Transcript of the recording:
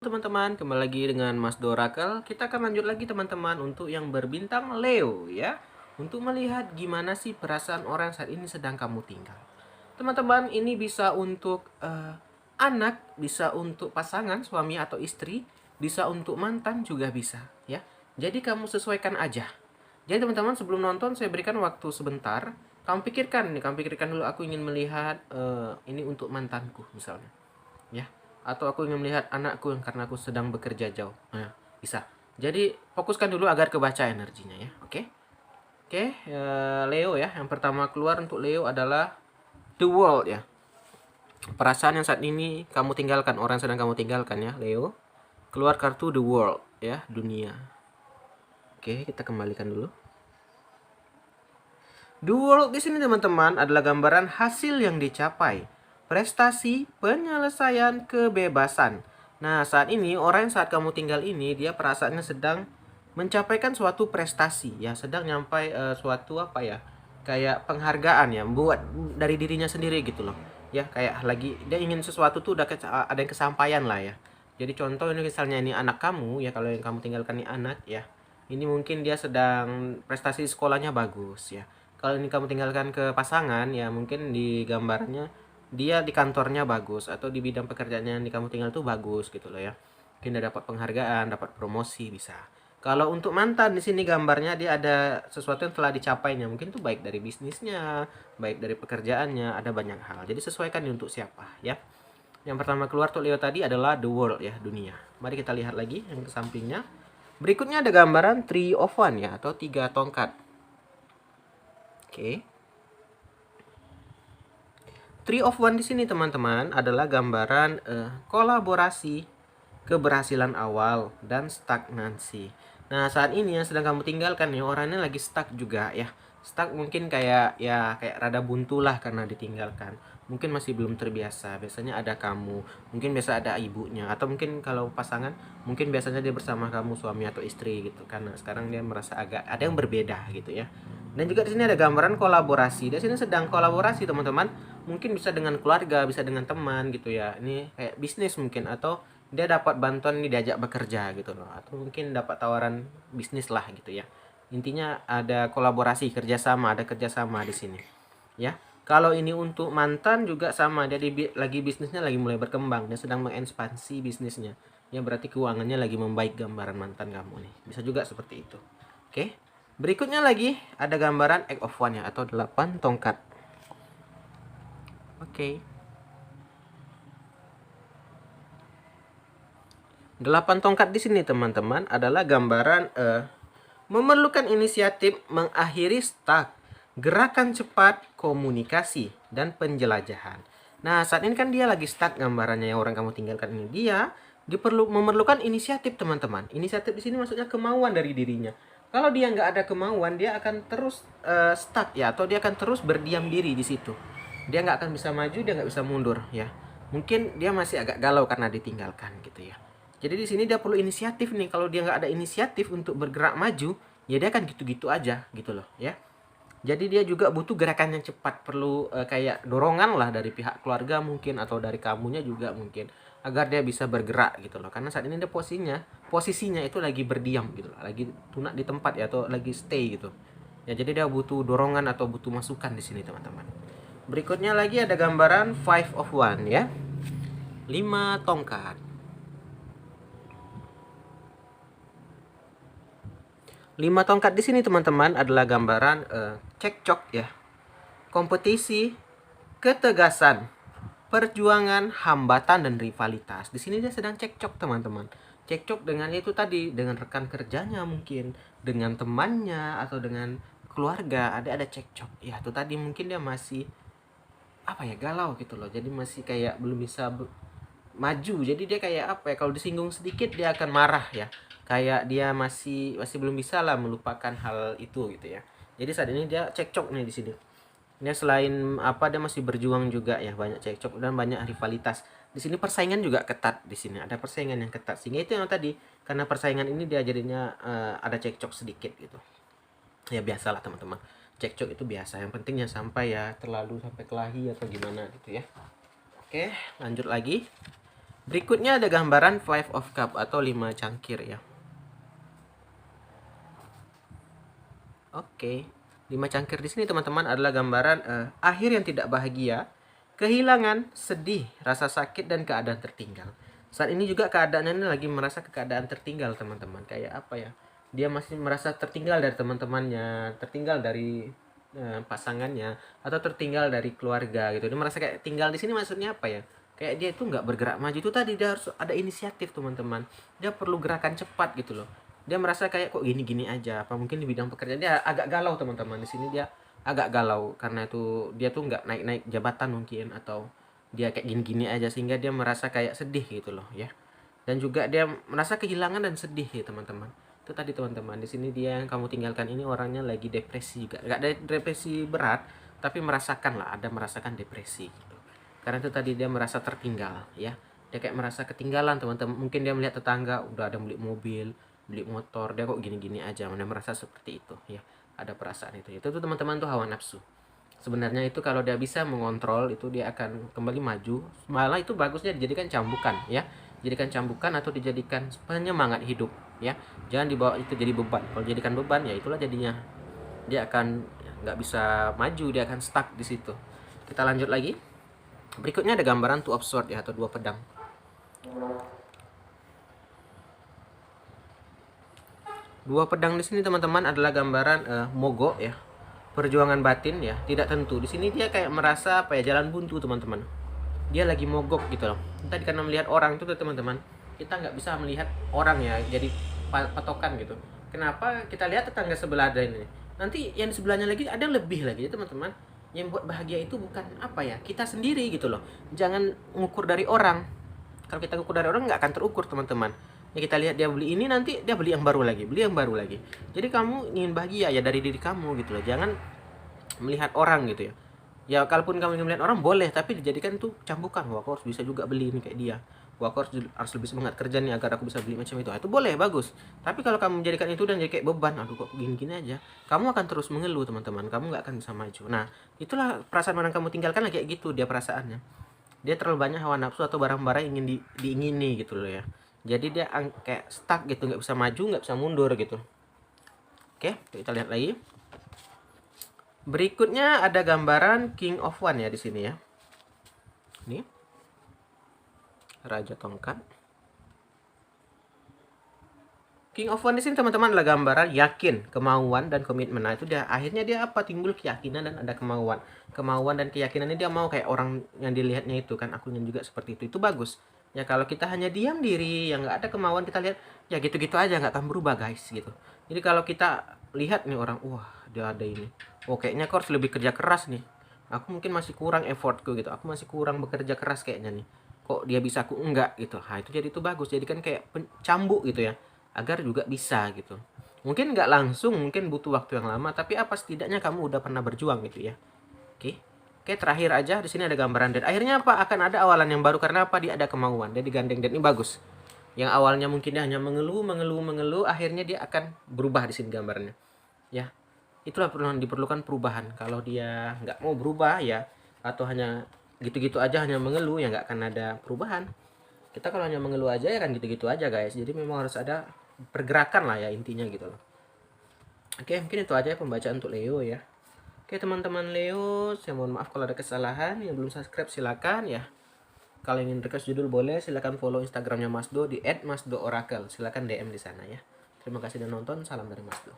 Teman-teman, kembali lagi dengan Mas Dorakel. Kita akan lanjut lagi teman-teman untuk yang berbintang Leo ya. Untuk melihat gimana sih perasaan orang saat ini sedang kamu tinggal. Teman-teman, ini bisa untuk anak, bisa untuk pasangan, suami atau istri, bisa untuk mantan juga bisa ya. Jadi kamu sesuaikan aja. Jadi teman-teman, sebelum nonton saya berikan waktu sebentar. Kamu pikirkan dulu, aku ingin melihat ini untuk mantanku misalnya ya, atau aku ingin melihat anakku yang karena aku sedang bekerja jauh. Nah, bisa. Jadi fokuskan dulu agar kebaca energinya ya. Oke. Oke, Leo ya. Yang pertama keluar untuk Leo adalah The World ya. Perasaan yang saat ini kamu tinggalkan, orang yang sedang kamu tinggalkan ya, Leo. Keluar kartu The World ya, dunia. Oke, kita kembalikan dulu. The World di sini teman-teman adalah gambaran hasil yang dicapai, prestasi, penyelesaian, kebebasan. Nah, saat ini orang yang saat kamu tinggal ini dia perasaannya sedang mencapaikan suatu prestasi ya, sedang nyampai suatu apa ya? Kayak penghargaan ya, buat dari dirinya sendiri gitu loh. Ya, kayak lagi dia ingin sesuatu tuh udah ada yang kesampaian lah ya. Jadi contoh ini misalnya ini anak kamu ya, kalau yang kamu tinggalkan ini anak ya. Ini mungkin dia sedang prestasi sekolahnya bagus ya. Kalau ini kamu tinggalkan ke pasangan ya, mungkin di gambarnya dia di kantornya bagus atau di bidang pekerjaannya yang di kamu tinggal tuh bagus gitu loh ya. Mungkin dia dapat penghargaan, dapat promosi bisa. Kalau untuk mantan di sini gambarnya dia ada sesuatu yang telah dicapainya, mungkin tuh baik dari bisnisnya, baik dari pekerjaannya, ada banyak hal. Jadi sesuaikan untuk siapa ya. Yang pertama keluar tuh Leo tadi adalah the world ya, dunia. Mari kita lihat lagi yang ke sampingnya. Berikutnya ada gambaran Three of One ya, atau tiga tongkat. Oke. Three of One di sini teman-teman adalah gambaran kolaborasi, keberhasilan awal, dan stagnansi. Nah, saat ini yang sedang kamu tinggalkan nih orangnya lagi stuck juga ya. Stuck mungkin kayak ya kayak rada buntu lah karena ditinggalkan. Mungkin masih belum terbiasa. Biasanya ada kamu, mungkin biasa ada ibunya, atau mungkin kalau pasangan mungkin biasanya dia bersama kamu suami atau istri gitu. Karena sekarang dia merasa agak ada yang berbeda gitu ya. Dan juga di sini ada gambaran kolaborasi. Di sini sedang kolaborasi teman-teman. Mungkin bisa dengan keluarga, bisa dengan teman gitu ya. Ini kayak bisnis mungkin, atau dia dapat bantuan nih diajak bekerja gitu loh, atau mungkin dapat tawaran bisnis lah gitu ya. Intinya ada kolaborasi, kerjasama, ada kerjasama di sini ya. Kalau ini untuk mantan juga sama, dia lagi bisnisnya lagi mulai berkembang, dia sedang mengekspansi bisnisnya ya, berarti keuangannya lagi membaik gambaran mantan kamu nih, bisa juga seperti itu. Oke, berikutnya lagi ada gambaran Eight of One ya, atau 8 tongkat. Oke. 8 tongkat di sini teman-teman adalah gambaran memerlukan inisiatif, mengakhiri stuck, gerakan cepat, komunikasi, dan penjelajahan. Nah, saat ini kan dia lagi stuck gambarannya yang orang kamu tinggalkan ini. Dia memerlukan inisiatif teman-teman. Inisiatif di sini maksudnya kemauan dari dirinya. Kalau dia nggak ada kemauan, dia akan terus stuck ya, atau dia akan terus berdiam diri di situ. Dia nggak akan bisa maju, dia nggak bisa mundur ya. Mungkin dia masih agak galau karena ditinggalkan gitu ya. Jadi di sini dia perlu inisiatif nih. Kalau dia nggak ada inisiatif untuk bergerak maju, ya dia akan gitu-gitu aja gitu loh ya. Jadi dia juga butuh gerakan yang cepat, perlu kayak dorongan lah dari pihak keluarga mungkin, atau dari kamunya juga mungkin, agar dia bisa bergerak gitu loh. Karena saat ini dia posisinya itu lagi berdiam gitu loh, lagi tunak di tempat ya, atau lagi stay gitu. Ya jadi dia butuh dorongan atau butuh masukan di sini teman-teman. Berikutnya lagi ada gambaran Five of One ya. 5 tongkat. 5 tongkat di sini teman-teman adalah gambaran cekcok ya. Kompetisi, ketegasan, perjuangan, hambatan, dan rivalitas. Di sini dia sedang cekcok teman-teman. Cekcok dengan itu tadi, dengan rekan kerjanya mungkin, dengan temannya, atau dengan keluarga. Ada cekcok. Ya itu tadi mungkin dia masih apa ya, galau gitu loh. Jadi masih kayak belum bisa maju. Jadi dia kayak apa ya, kalau disinggung sedikit dia akan marah ya, kayak dia masih belum bisa lah melupakan hal itu gitu ya. Jadi saat ini dia cekcok nih di sini. Dia selain apa, dia masih berjuang juga ya, banyak cekcok dan banyak rivalitas. Di sini persaingan juga ketat, di sini ada persaingan yang ketat, sehingga itu yang tadi, karena persaingan ini dia jadinya ada cekcok sedikit gitu. Ya biasalah teman-teman, cekcok itu biasa, yang penting ya sampai ya terlalu sampai kelahi atau gimana gitu ya. Oke, lanjut lagi. Berikutnya ada gambaran Five of Cup atau 5 cangkir ya. Oke. 5 cangkir di sini teman-teman adalah gambaran akhir yang tidak bahagia, kehilangan, sedih, rasa sakit dan keadaan tertinggal. Saat ini juga keadaannya ini lagi merasa keadaan tertinggal teman-teman. Kayak apa ya? Dia masih merasa tertinggal dari teman-temannya, tertinggal dari pasangannya, atau tertinggal dari keluarga gitu. Dia merasa kayak tinggal di sini maksudnya apa ya? Kayak dia itu nggak bergerak maju. Itu tadi dia harus ada inisiatif teman-teman. Dia perlu gerakan cepat gitu loh. Dia merasa kayak kok gini-gini aja, apa mungkin di bidang pekerjaan dia agak galau teman-teman. Di sini dia agak galau karena itu dia tuh nggak naik-naik jabatan mungkin, atau dia kayak gini-gini aja sehingga dia merasa kayak sedih gitu loh ya. Dan juga dia merasa kehilangan dan sedih ya teman-teman. Itu tadi teman-teman, di sini dia yang kamu tinggalkan ini orangnya lagi depresi juga, nggak ada depresi berat tapi merasakan lah, ada merasakan depresi gitu. Karena itu tadi dia merasa tertinggal ya, dia kayak merasa ketinggalan teman-teman. Mungkin dia melihat tetangga udah ada beli mobil, beli motor, dia kok gini-gini aja, mana merasa seperti itu ya. Ada perasaan itu tuh teman-teman, tuh hawa nafsu. Sebenarnya itu kalau dia bisa mengontrol itu dia akan kembali maju. Malah itu bagusnya dijadikan cambukan ya, jadikan cambukan atau dijadikan penyemangat hidup ya. Jangan dibawa itu jadi beban. Kalau jadikan beban ya itulah jadinya dia akan nggak bisa maju, dia akan stuck di situ. Kita lanjut lagi. Berikutnya ada gambaran two of sword ya, atau 2 pedang. Dua pedang di sini teman-teman adalah gambaran mogok ya, perjuangan batin ya, tidak tentu. Di sini dia kayak merasa apa ya, jalan buntu teman-teman. Dia lagi mogok gitu loh. Tadi karena melihat orang itu tuh teman-teman, kita nggak bisa melihat orang ya, jadi patokan gitu. Kenapa? Kita lihat tetangga sebelah ada ini, nanti yang di sebelahnya lagi ada lebih lagi ya teman-teman. Yang buat bahagia itu bukan apa ya, kita sendiri gitu loh. Jangan ngukur dari orang. Kalau kita ngukur dari orang nggak akan terukur teman-teman. Ya kita lihat dia beli ini, nanti dia beli yang baru lagi, beli yang baru lagi. Jadi kamu ingin bahagia ya dari diri kamu gitu loh. Jangan melihat orang gitu ya. Ya kalaupun kamu ingin melihat orang boleh, tapi dijadikan tuh cambukan. Wah, aku harus bisa juga beli ini kayak dia. Wah, aku harus lebih semangat kerja nih agar aku bisa beli macam itu. Itu boleh, bagus. Tapi kalau kamu menjadikan itu dan jadi kayak beban, aduh kok gini-gini aja, kamu akan terus mengeluh teman-teman. Kamu nggak akan bisa maju. Nah, itulah perasaan yang kamu tinggalkan lah kayak gitu dia perasaannya. Dia terlalu banyak hawa nafsu atau barang-barang ingin diingini gitu loh ya. Jadi dia kayak stuck gitu, nggak bisa maju, nggak bisa mundur gitu. Oke, kita lihat lagi. Berikutnya ada gambaran King of One ya di sini ya. Ini Raja Tongkat. King of One di sini teman-teman adalah gambaran yakin, kemauan dan komitmen. Nah, itu dia akhirnya dia apa, timbul keyakinan dan ada kemauan. Kemauan dan keyakinan ini dia mau kayak orang yang dilihatnya itu kan, aku ingin juga seperti itu. Itu bagus. Ya kalau kita hanya diam diri, yang nggak ada kemauan, kita lihat ya gitu-gitu aja, nggak akan berubah guys gitu. Jadi kalau kita lihat nih orang, wah dia ada ini, oh kayaknya aku harus lebih kerja keras nih. Aku mungkin masih kurang effortku gitu, aku masih kurang bekerja keras kayaknya nih. Kok dia bisa aku enggak gitu. Nah itu jadi itu bagus, jadi kan kayak cambuk gitu ya, agar juga bisa gitu. Mungkin nggak langsung, mungkin butuh waktu yang lama, tapi apa setidaknya kamu udah pernah berjuang gitu ya. Oke. Oke, terakhir aja di sini ada gambaran dan akhirnya apa? Akan ada awalan yang baru karena apa? Dia ada kemauan. Dia digandeng dan ini bagus. Yang awalnya mungkin dia hanya mengeluh, akhirnya dia akan berubah di sini gambarnya. Ya. Itulah diperlukan perubahan. Kalau dia nggak mau berubah ya, atau hanya gitu-gitu aja hanya mengeluh, ya nggak akan ada perubahan. Kita kalau hanya mengeluh aja ya kan gitu-gitu aja guys. Jadi memang harus ada pergerakan lah ya intinya gitu loh. Oke, mungkin itu aja pembacaan untuk Leo ya. Oke teman-teman Leo, saya mohon maaf kalau ada kesalahan. Yang belum subscribe silakan ya. Kalau ingin request judul boleh, silakan follow Instagramnya Mas Do di @masdooracle. Silakan DM di sana ya. Terima kasih sudah nonton, salam dari Mas Do.